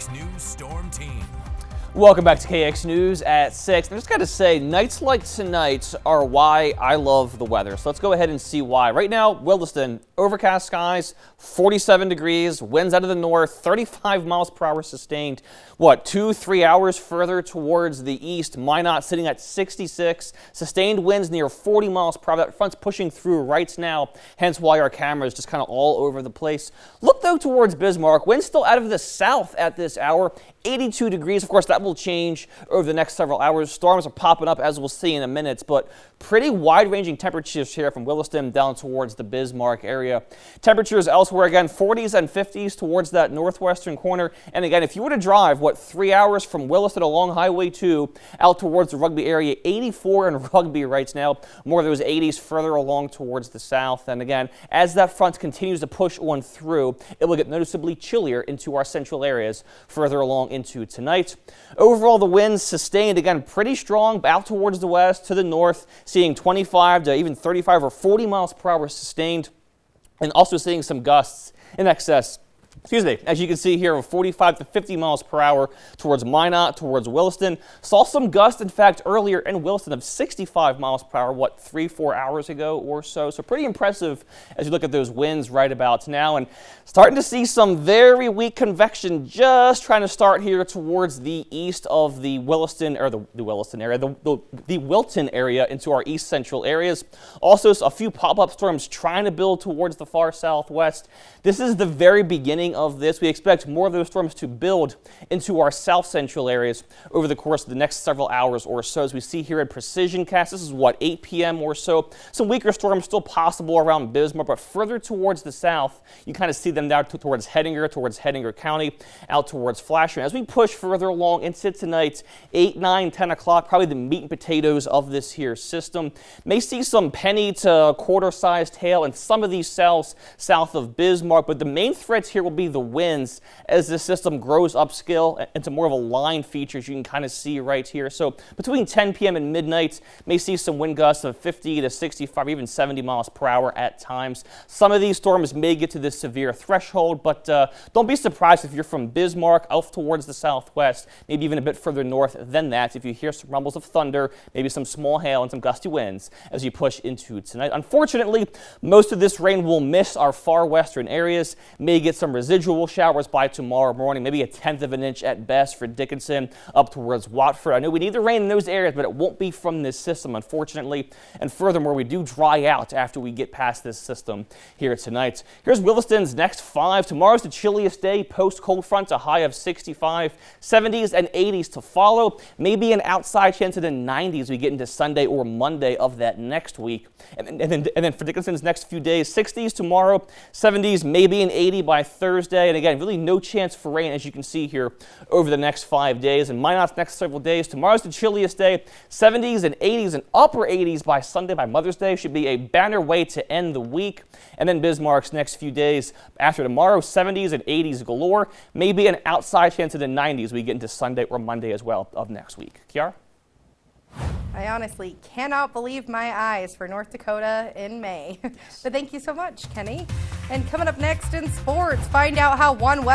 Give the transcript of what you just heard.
KX News Storm Team. Welcome back to KX News at 6. I just got to say, nights like tonight are why I love the weather. So let's go ahead and see why. Right now, Williston, overcast skies, 47 degrees, winds out of the north, 35 miles per hour sustained. 2-3 hours further towards the east, Minot sitting at 66, sustained winds near 40 miles per hour. That front's pushing through right now, hence why our camera is just kind of all over the place. Look though towards Bismarck, winds still out of the south at this hour, 82 degrees. Of course, that will change over the next several hours. Storms are popping up, as we'll see in a minute, but pretty wide-ranging temperatures here from Williston down towards the Bismarck area. Temperatures elsewhere, again, 40s and 50s towards that northwestern corner. And again, if you were to drive, 3 hours from Williston along Highway 2 out towards the Rugby area, 84 in Rugby right now, more of those 80s further along towards the south. And again, as that front continues to push on through, it will get noticeably chillier into our central areas further along into tonight. Overall, the winds sustained, again, pretty strong out towards the west to the north, seeing 25 to even 35 or 40 miles per hour sustained, and also seeing some gusts in excess, as you can see here, of 45 to 50 miles per hour towards Minot, towards Williston. Saw some gusts, in fact, earlier in Williston of 65 miles per hour, 3-4 hours ago or so. So pretty impressive as you look at those winds right about now. And starting to see some very weak convection just trying to start here towards the east of the Williston, or the Williston area, the Wilton area into our east central areas. Also, a few pop-up storms trying to build towards the far southwest. This is the very beginning of this. We expect more of those storms to build into our south central areas over the course of the next several hours or so. As we see here at Precision Cast, this is 8 p.m. or so. Some weaker storms still possible around Bismarck, but further towards the south, you kind of see them down towards Hettinger County, out towards Flashman. As we push further along into tonight, 8, 9, 10 o'clock, probably the meat and potatoes of this here system. May see some penny to quarter-sized hail in some of these cells south of Bismarck, but the main threats here will be the winds as the system grows upscale into more of a line feature, as you can kind of see right here. So between 10 p.m. and midnight, may see some wind gusts of 50 to 65, even 70 miles per hour at times. Some of these storms may get to this severe threshold, but don't be surprised if you're from Bismarck out towards the southwest, maybe even a bit further north than that, if you hear some rumbles of thunder, maybe some small hail and some gusty winds as you push into tonight. Unfortunately, most of this rain will miss our far western areas, may get some residual showers by tomorrow morning, maybe a 1/10 of an inch at best for Dickinson up towards Watford. I know we need the rain in those areas, but it won't be from this system, unfortunately. And furthermore, we do dry out after we get past this system here tonight. Here's Williston's next 5. Tomorrow's the chilliest day post cold front, a high of 65, 70s and 80s to follow. Maybe an outside chance of the 90s we get into Sunday or Monday of that next week. And then for Dickinson's next few days, 60s tomorrow, 70s, maybe an 80 by Thursday. And again, really no chance for rain, as you can see here, over the next 5 days. And Minot's next several days, tomorrow's the chilliest day, 70s and 80s and upper 80s by Sunday. By Mother's Day should be a banner way to end the week. And then Bismarck's next few days after tomorrow, 70s and 80s galore. Maybe an outside chance of the 90s we get into Sunday or Monday as well of next week. Kiara? I honestly cannot believe my eyes for North Dakota in May. But thank you so much, Kenny. And coming up next in sports, find out how one West